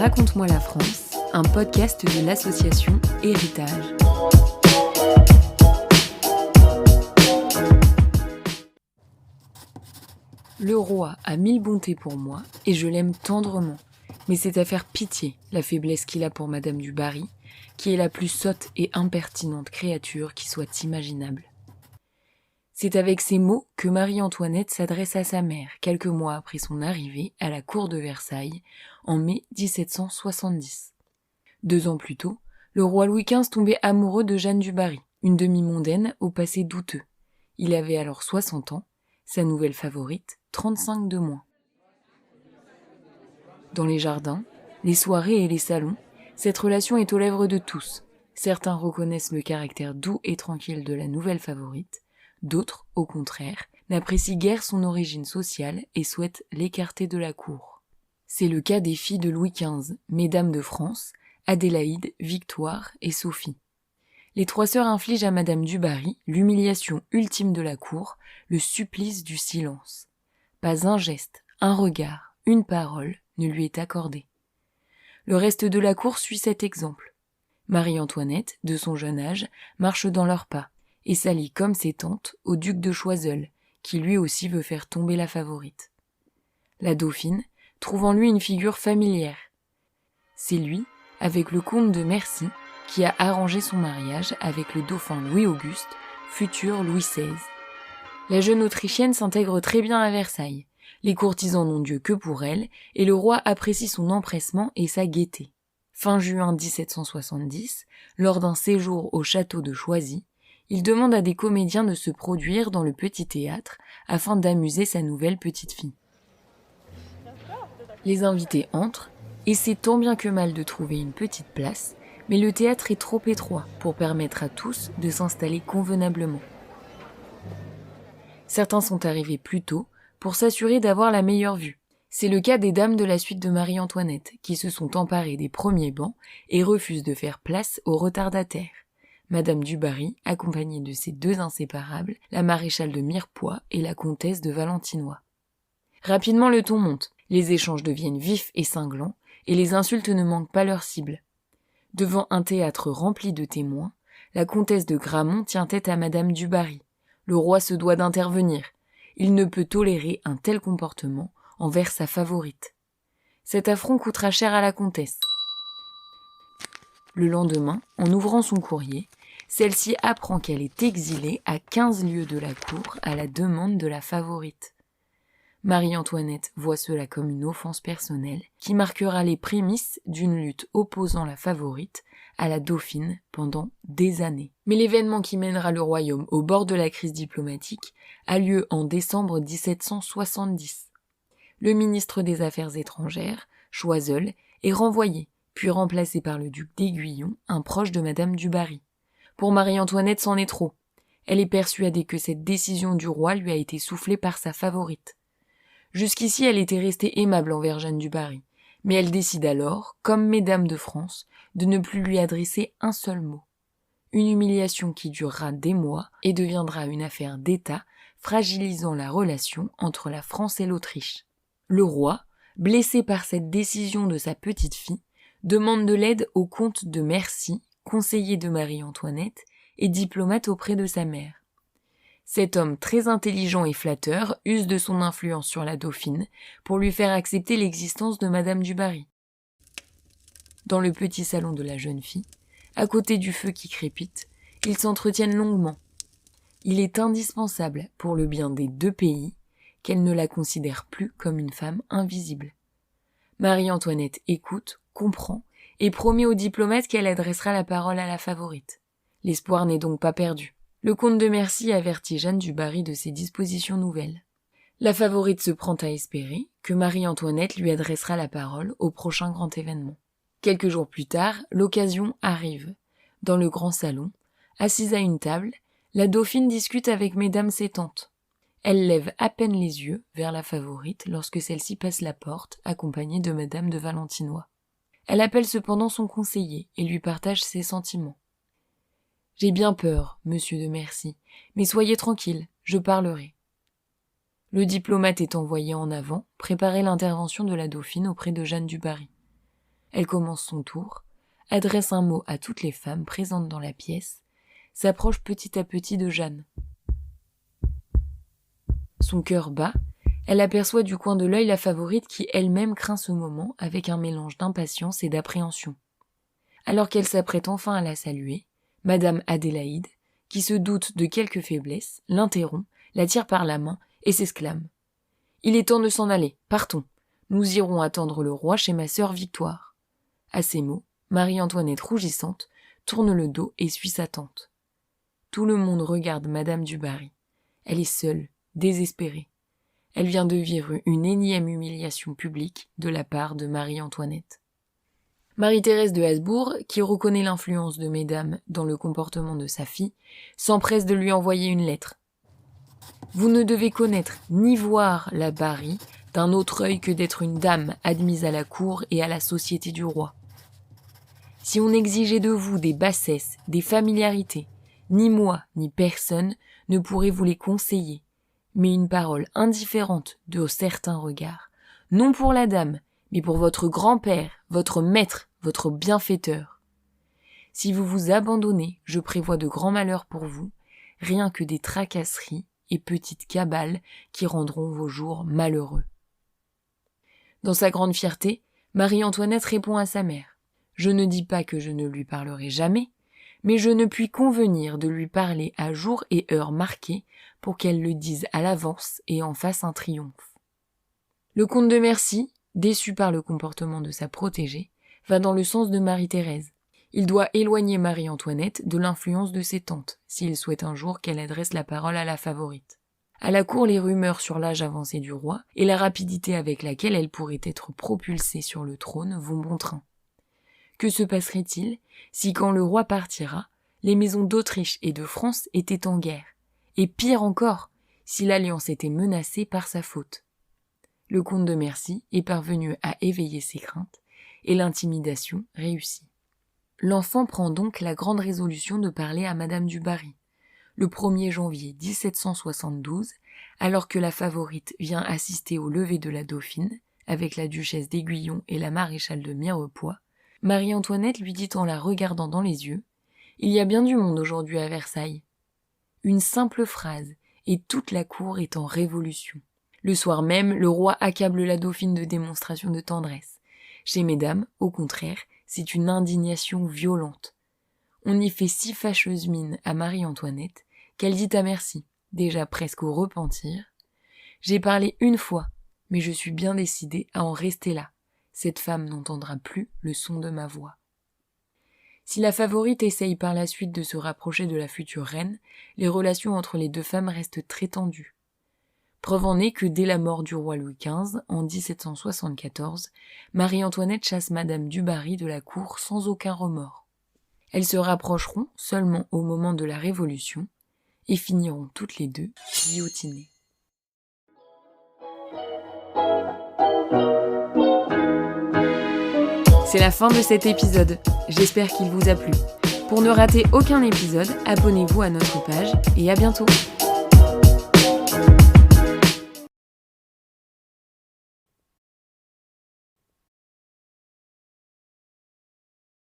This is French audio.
Raconte-moi la France, un podcast de l'association Héritage. Le roi a mille bontés pour moi et je l'aime tendrement, mais c'est à faire pitié la faiblesse qu'il a pour Madame du Barry, qui est la plus sotte et impertinente créature qui soit imaginable. C'est avec ces mots que Marie-Antoinette s'adresse à sa mère quelques mois après son arrivée à la cour de Versailles en mai 1770. 2 ans plus tôt, le roi Louis XV tombait amoureux de Jeanne du Barry, une demi-mondaine au passé douteux. Il avait alors 60 ans, sa nouvelle favorite, 35 de moins. Dans les jardins, les soirées et les salons, cette relation est aux lèvres de tous. Certains reconnaissent le caractère doux et tranquille de la nouvelle favorite, d'autres, au contraire, n'apprécient guère son origine sociale et souhaitent l'écarter de la cour. C'est le cas des filles de Louis XV, mesdames de France, Adélaïde, Victoire et Sophie. Les 3 sœurs infligent à Madame du Barry l'humiliation ultime de la cour, le supplice du silence. Pas un geste, un regard, une parole ne lui est accordé. Le reste de la cour suit cet exemple. Marie-Antoinette, de son jeune âge, marche dans leurs pas et s'allie comme ses tantes au duc de Choiseul, qui lui aussi veut faire tomber la favorite. La dauphine trouve en lui une figure familière. C'est lui, avec le comte de Mercy, qui a arrangé son mariage avec le dauphin Louis-Auguste, futur Louis XVI. La jeune Autrichienne s'intègre très bien à Versailles. Les courtisans n'ont Dieu que pour elle, et le roi apprécie son empressement et sa gaieté. Fin juin 1770, lors d'un séjour au château de Choisy, il demande à des comédiens de se produire dans le petit théâtre afin d'amuser sa nouvelle petite-fille. Les invités entrent, essaient tant bien que mal de trouver une petite place, mais le théâtre est trop étroit pour permettre à tous de s'installer convenablement. Certains sont arrivés plus tôt pour s'assurer d'avoir la meilleure vue. C'est le cas des dames de la suite de Marie-Antoinette, qui se sont emparées des premiers bancs et refusent de faire place aux retardataires. Madame du Barry, accompagnée de ses 2 inséparables, la maréchale de Mirepoix et la comtesse de Valentinois. Rapidement le ton monte, les échanges deviennent vifs et cinglants, et les insultes ne manquent pas leur cible. Devant un théâtre rempli de témoins, la comtesse de Gramont tient tête à Madame du Barry. Le roi se doit d'intervenir. Il ne peut tolérer un tel comportement envers sa favorite. Cet affront coûtera cher à la comtesse. Le lendemain, en ouvrant son courrier, celle-ci apprend qu'elle est exilée à 15 lieues de la cour à la demande de la favorite. Marie-Antoinette voit cela comme une offense personnelle qui marquera les prémices d'une lutte opposant la favorite à la dauphine pendant des années. Mais l'événement qui mènera le royaume au bord de la crise diplomatique a lieu en décembre 1770. Le ministre des Affaires étrangères, Choiseul, est renvoyé, puis remplacé par le duc d'Aiguillon, un proche de Madame du Barry. Pour Marie-Antoinette, c'en est trop. Elle est persuadée que cette décision du roi lui a été soufflée par sa favorite. Jusqu'ici, elle était restée aimable envers Jeanne du Barry, mais elle décide alors, comme mesdames de France, de ne plus lui adresser un seul mot. Une humiliation qui durera des mois et deviendra une affaire d'État, fragilisant la relation entre la France et l'Autriche. Le roi, blessé par cette décision de sa petite-fille, demande de l'aide au comte de Mercy, conseiller de Marie-Antoinette et diplomate auprès de sa mère. Cet homme très intelligent et flatteur use de son influence sur la dauphine pour lui faire accepter l'existence de Madame du Barry. Dans le petit salon de la jeune fille, à côté du feu qui crépite, ils s'entretiennent longuement. Il est indispensable, pour le bien des 2 pays, qu'elle ne la considère plus comme une femme invisible. Marie-Antoinette écoute, comprend, et promet au diplomate qu'elle adressera la parole à la favorite. L'espoir n'est donc pas perdu. Le comte de Mercy avertit Jeanne du Barry de ses dispositions nouvelles. La favorite se prend à espérer que Marie-Antoinette lui adressera la parole au prochain grand événement. Quelques jours plus tard, l'occasion arrive. Dans le grand salon, assise à une table, la dauphine discute avec mesdames ses tantes. Elle lève à peine les yeux vers la favorite lorsque celle-ci passe la porte, accompagnée de Madame de Valentinois. Elle appelle cependant son conseiller et lui partage ses sentiments. « J'ai bien peur, monsieur de Mercy, mais soyez tranquille, je parlerai. » Le diplomate est envoyé en avant, préparer l'intervention de la dauphine auprès de Jeanne du Barry. Elle commence son tour, adresse un mot à toutes les femmes présentes dans la pièce, s'approche petit à petit de Jeanne. Son cœur bat, elle aperçoit du coin de l'œil la favorite qui elle-même craint ce moment avec un mélange d'impatience et d'appréhension. Alors qu'elle s'apprête enfin à la saluer, Madame Adélaïde, qui se doute de quelque faiblesse, l'interrompt, la tire par la main et s'exclame. « Il est temps de s'en aller, partons. Nous irons attendre le roi chez ma sœur Victoire. » À ces mots, Marie-Antoinette rougissante tourne le dos et suit sa tante. Tout le monde regarde Madame du Barry. Elle est seule, désespérée. Elle vient de vivre une énième humiliation publique de la part de Marie-Antoinette. Marie-Thérèse de Habsbourg, qui reconnaît l'influence de mesdames dans le comportement de sa fille, s'empresse de lui envoyer une lettre. « Vous ne devez connaître ni voir la Barry d'un autre œil que d'être une dame admise à la cour et à la société du roi. Si on exigeait de vous des bassesses, des familiarités, ni moi, ni personne ne pourrait vous les conseiller, mais une parole indifférente de certains regards, non pour la dame, mais pour votre grand-père, votre maître, votre bienfaiteur. Si vous vous abandonnez, je prévois de grands malheurs pour vous, rien que des tracasseries et petites cabales qui rendront vos jours malheureux. » Dans sa grande fierté, Marie-Antoinette répond à sa mère. « Je ne dis pas que je ne lui parlerai jamais, mais je ne puis convenir de lui parler à jour et heure marqués pour qu'elle le dise à l'avance et en fasse un triomphe. » Le comte de Mercy, déçu par le comportement de sa protégée, va dans le sens de Marie-Thérèse. Il doit éloigner Marie-Antoinette de l'influence de ses tantes, s'il souhaite un jour qu'elle adresse la parole à la favorite. À la cour, les rumeurs sur l'âge avancé du roi et la rapidité avec laquelle elle pourrait être propulsée sur le trône vont bon train. Que se passerait-il si, quand le roi partira, les maisons d'Autriche et de France étaient en guerre? Et pire encore, si l'alliance était menacée par sa faute. Le comte de Mercy est parvenu à éveiller ses craintes et l'intimidation réussit. L'enfant prend donc la grande résolution de parler à Madame du Barry. Le 1er janvier 1772, alors que la favorite vient assister au lever de la Dauphine, avec la duchesse d'Aiguillon et la maréchale de Mirepoix, Marie-Antoinette lui dit en la regardant dans les yeux « Il y a bien du monde aujourd'hui à Versailles. » Une simple phrase, et toute la cour est en révolution. Le soir même, le roi accable la Dauphine de démonstrations de tendresse. Chez mesdames, au contraire, c'est une indignation violente. On y fait si fâcheuse mine à Marie-Antoinette qu'elle dit à Mercy, déjà presque au repentir, « J'ai parlé une fois, mais je suis bien décidée à en rester là. Cette femme n'entendra plus le son de ma voix. » Si la favorite essaye par la suite de se rapprocher de la future reine, les relations entre les deux femmes restent très tendues. Preuve en est que dès la mort du roi Louis XV, en 1774, Marie-Antoinette chasse Madame du Barry de la cour sans aucun remords. Elles se rapprocheront seulement au moment de la Révolution et finiront toutes les deux guillotinées. C'est la fin de cet épisode. J'espère qu'il vous a plu. Pour ne rater aucun épisode, abonnez-vous à notre page et à bientôt.